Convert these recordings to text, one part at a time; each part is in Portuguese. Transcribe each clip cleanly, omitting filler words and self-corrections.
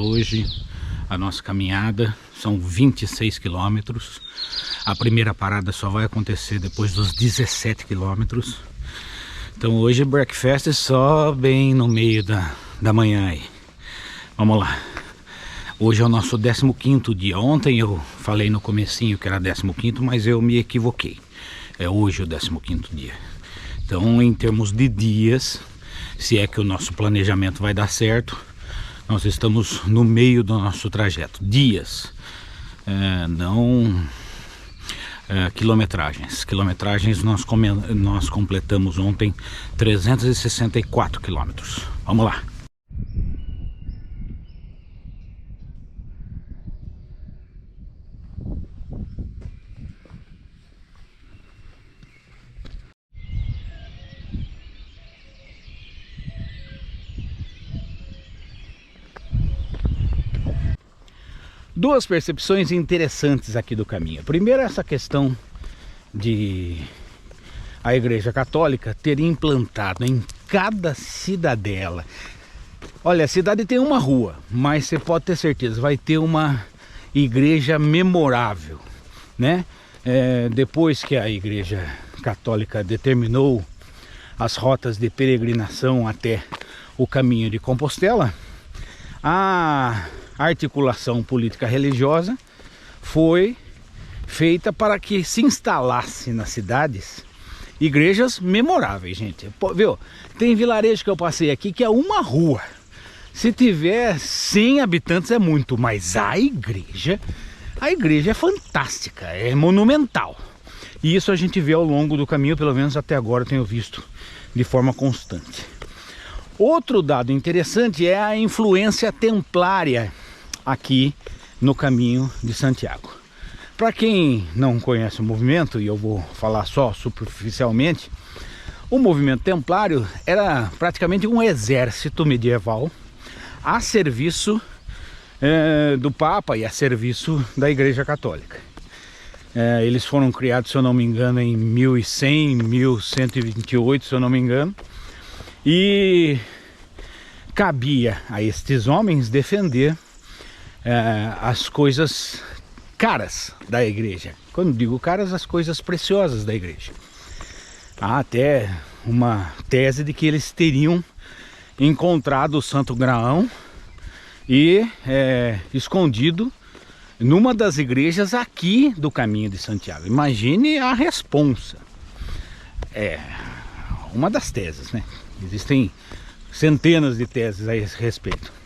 hoje a nossa caminhada, são 26 quilômetros. A primeira parada só vai acontecer depois dos 17 quilômetros. Então hoje breakfast só bem no meio da manhã aí. Vamos lá. Hoje é o nosso 15º dia. Ontem eu falei no comecinho que era 15º, mas eu me equivoquei. É hoje o 15º dia. Então, em termos de dias, se é que o nosso planejamento vai dar certo, nós estamos no meio do nosso trajeto. Dias, não quilometragens. Quilometragens nós completamos ontem 364 quilômetros. Vamos lá. Duas percepções interessantes aqui do caminho. Primeiro, essa questão de a Igreja Católica ter implantado em cada cidadela. Olha, a cidade tem uma rua, mas você pode ter certeza, vai ter uma igreja memorável, né? Depois que a Igreja Católica determinou as rotas de peregrinação até o caminho de Compostela, a articulação política religiosa foi feita para que se instalasse nas cidades igrejas memoráveis, gente. Viu? Tem vilarejo que eu passei aqui que é uma rua. Se tiver 100 habitantes é muito, mas a igreja é fantástica, é monumental. E isso a gente vê ao longo do caminho, pelo menos até agora eu tenho visto de forma constante. Outro dado interessante é a influência templária aqui no caminho de Santiago. Para quem não conhece o movimento, e eu vou falar só superficialmente, o movimento templário era praticamente um exército medieval a serviço do Papa e a serviço da Igreja Católica. Eles foram criados, se eu não me engano, em 1100, 1128, se eu não me engano, e cabia a estes homens defender as coisas caras da igreja. Quando digo caras, as coisas preciosas da igreja. Há até uma tese de que eles teriam encontrado o Santo Graal e escondido numa das igrejas aqui do caminho de Santiago. Imagine a responsa. Uma das teses, né? Existem centenas de teses a esse respeito.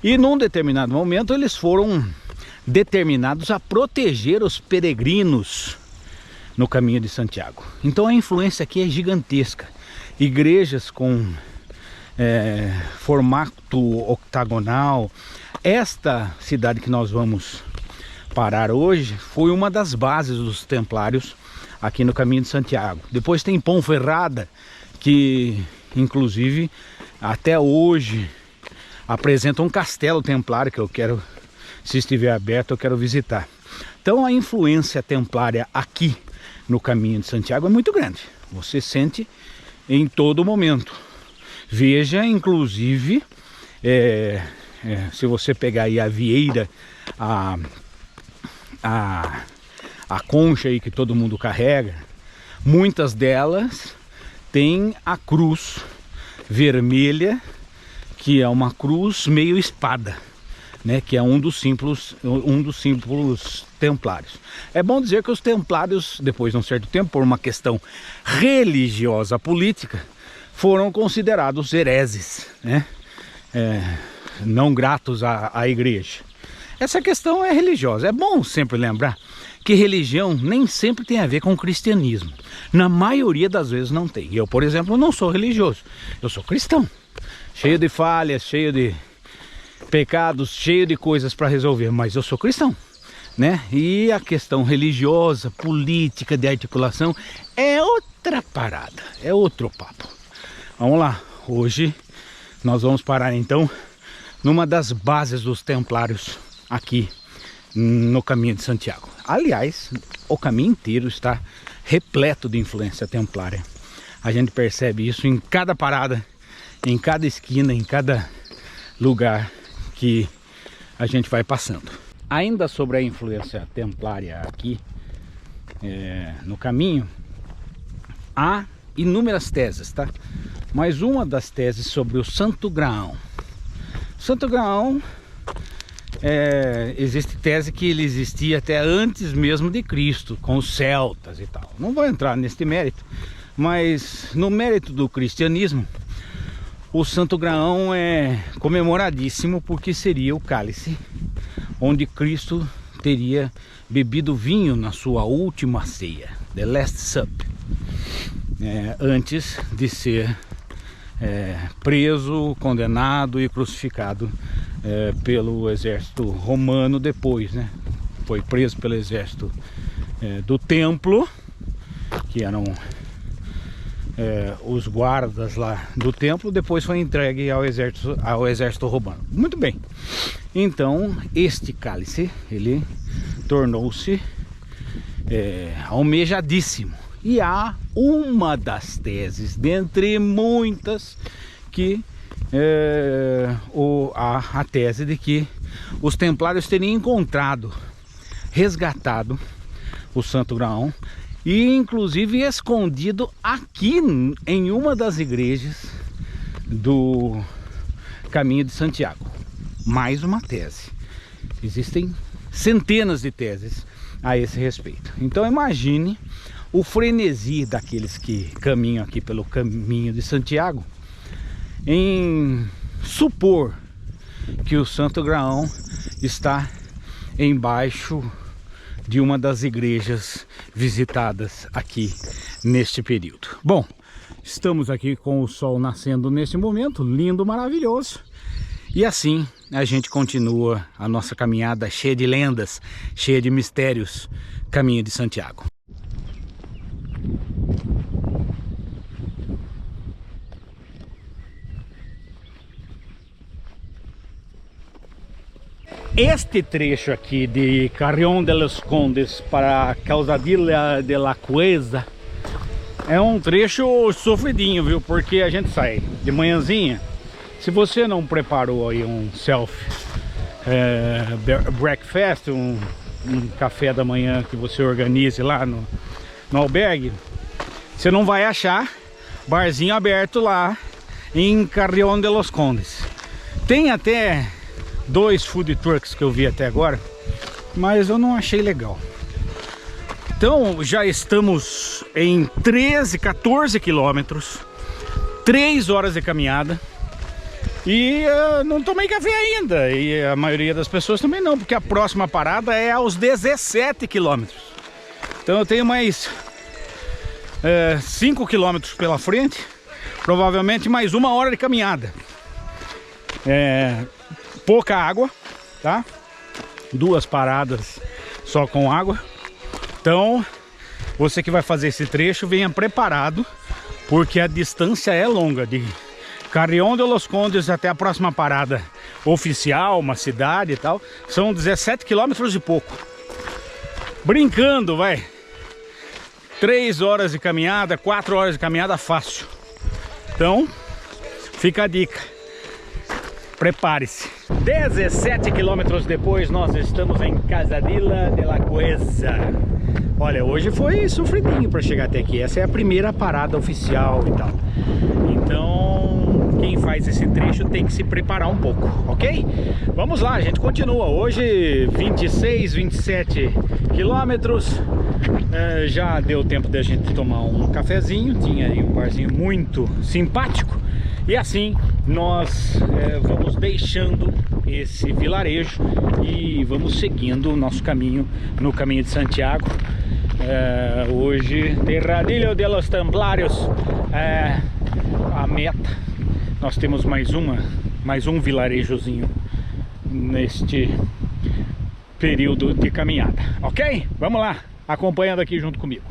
E num determinado momento eles foram determinados a proteger os peregrinos no caminho de Santiago. Então a influência aqui é gigantesca. Igrejas com formato octagonal. Esta cidade que nós vamos parar hoje foi uma das bases dos templários aqui no caminho de Santiago. Depois tem Ponferrada, que inclusive até hoje apresenta um castelo templário que eu quero, se estiver aberto, eu quero visitar. Então a influência templária aqui no caminho de Santiago é muito grande. Você sente em todo momento. Veja, inclusive, se você pegar aí a vieira, a concha aí que todo mundo carrega, muitas delas têm a cruz vermelha, que é uma cruz meio espada, né, que é um dos símbolos templários. É bom dizer que os templários, depois de um certo tempo, por uma questão religiosa política, foram considerados hereses, né, não gratos à igreja. Essa questão é religiosa. É bom sempre lembrar que religião nem sempre tem a ver com cristianismo. Na maioria das vezes não tem. Eu, por exemplo, não sou religioso. Eu sou cristão. Cheio de falhas, cheio de pecados, cheio de coisas para resolver. Mas eu sou cristão, né? E a questão religiosa, política, de articulação é outra parada. É outro papo. Vamos lá. Hoje nós vamos parar então numa das bases dos templários aqui no caminho de Santiago. Aliás, o caminho inteiro está repleto de influência templária. A gente percebe isso em cada parada, em cada esquina, em cada lugar que a gente vai passando. Ainda sobre a influência templária aqui no caminho, há inúmeras teses, tá? Mas uma das teses sobre o Santo Graal. Santo Graal, existe tese que ele existia até antes mesmo de Cristo, com os celtas e tal. Não vou entrar neste mérito, mas no mérito do cristianismo, o Santo Graal é comemoradíssimo porque seria o cálice onde Cristo teria bebido vinho na sua última ceia, The Last Supper, antes de ser preso, condenado e crucificado pelo exército romano depois, né? Foi preso pelo exército do templo, que eram os guardas lá do templo, depois foi entregue ao exército romano. Muito bem, então este cálice, ele tornou-se almejadíssimo. E há uma das teses, dentre muitas, que a tese de que os templários teriam encontrado, resgatado o Santo Graal e inclusive escondido aqui em uma das igrejas do Caminho de Santiago. Mais uma tese. Existem centenas de teses a esse respeito. Então imagine o frenesi daqueles que caminham aqui pelo Caminho de Santiago em supor que o Santo Graal está embaixo de uma das igrejas visitadas aqui neste período. Bom, estamos aqui com o sol nascendo neste momento, lindo, maravilhoso. E assim a gente continua a nossa caminhada cheia de lendas, cheia de mistérios, Caminho de Santiago. Este trecho aqui de Carrión de los Condes para Calzadilla de la Cuesta é um trecho sofridinho, viu? Porque a gente sai de manhãzinha. Se você não preparou aí um breakfast, um café da manhã que você organize lá no albergue, você não vai achar barzinho aberto lá em Carrión de los Condes. Tem até 2 food trucks que eu vi até agora, mas eu não achei legal. Então já estamos em 14 quilômetros, 3 horas de caminhada. E não tomei café ainda, e a maioria das pessoas também não, porque a próxima parada é aos 17 quilômetros. Então eu tenho mais 5 quilômetros pela frente, provavelmente mais 1 hora de caminhada. Pouca água, tá? 2 paradas só com água. Então você que vai fazer esse trecho, venha preparado, porque a distância é longa. De Carrión de los Condes até a próxima parada oficial, uma cidade e tal, são 17 quilômetros e pouco. Brincando, vai. 3 horas de caminhada, 4 horas de caminhada fácil. Então, fica a dica. Prepare-se. 17 quilômetros depois, nós estamos em Calzadilla de la Cuesta. Olha, hoje foi sofridinho para chegar até aqui. Essa é a primeira parada oficial e tal. Então, quem faz esse trecho tem que se preparar um pouco, ok? Vamos lá, a gente continua. Hoje, 26, 27 quilômetros. Já deu tempo da gente tomar um cafezinho. Tinha aí um barzinho muito simpático. E assim nós vamos deixando esse vilarejo e vamos seguindo o nosso caminho no Caminho de Santiago. Hoje, Terradillo de los Templários é a meta. Nós temos mais um vilarejozinho neste período de caminhada, ok? Vamos lá, acompanhando aqui junto comigo.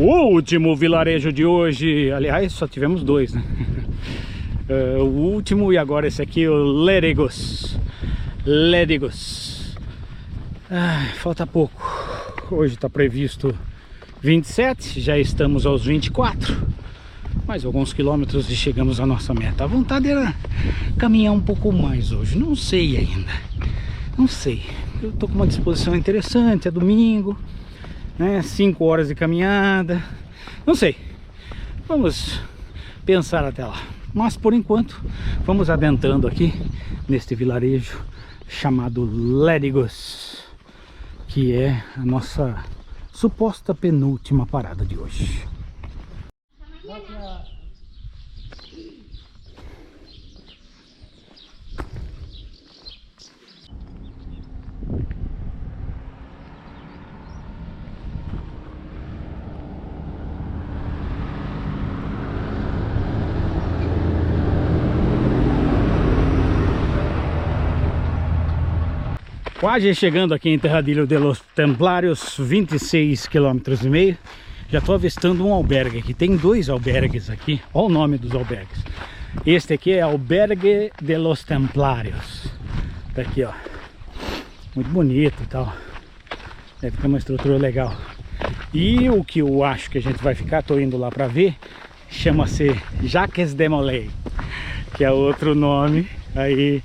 O último vilarejo de hoje, aliás, só tivemos dois, né? O último e agora esse aqui, o Ledegos. Falta pouco. Hoje está previsto 27, já estamos aos 24. Mais alguns quilômetros e chegamos à nossa meta. A vontade era caminhar um pouco mais hoje, não sei ainda. Não sei. Eu tô com uma disposição interessante, é domingo, né? 5 horas de caminhada. Não sei. Vamos pensar até lá. Mas por enquanto, vamos adentrando aqui neste vilarejo chamado Ledegos, que é a nossa suposta penúltima parada de hoje. Quase chegando aqui em Terradillo de los Templarios, 26,5 km. Já estou avistando um albergue aqui. Tem 2 albergues aqui. Olha o nome dos albergues. Este aqui é Albergue de los Templarios. Tá aqui, ó. Muito bonito e tal. Deve ter uma estrutura legal. E o que eu acho que a gente vai ficar, tô indo lá para ver, chama-se Jacques de Molay, que é outro nome aí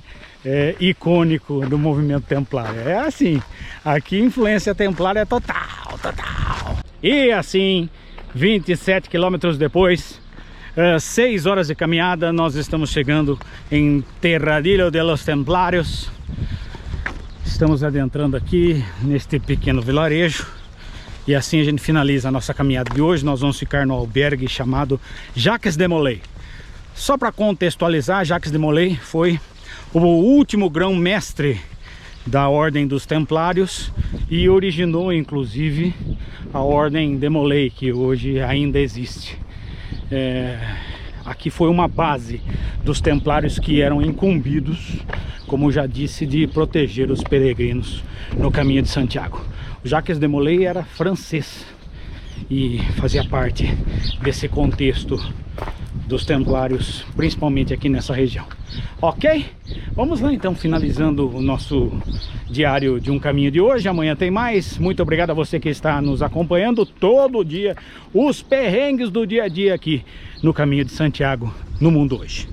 icônico do movimento templário. É assim, aqui influência templária é total. E assim, 27 quilômetros depois, 6 horas de caminhada, nós estamos chegando em Terradillo de los Templarios. Estamos adentrando aqui neste pequeno vilarejo. E assim a gente finaliza a nossa caminhada de hoje. Nós vamos ficar no albergue chamado Jacques de Molay. Só para contextualizar, Jacques de Molay foi o último grão-mestre da Ordem dos Templários e originou inclusive a Ordem de Molay, que hoje ainda existe. Aqui foi uma base dos Templários que eram incumbidos, como já disse, de proteger os peregrinos no caminho de Santiago. O Jacques de Molay era francês e fazia parte desse contexto dos Templários, principalmente aqui nessa região. Ok? Vamos lá então, finalizando o nosso diário de um caminho de hoje. Amanhã tem mais. Muito obrigado a você que está nos acompanhando todo dia, os perrengues do dia a dia aqui no caminho de Santiago, no mundo hoje.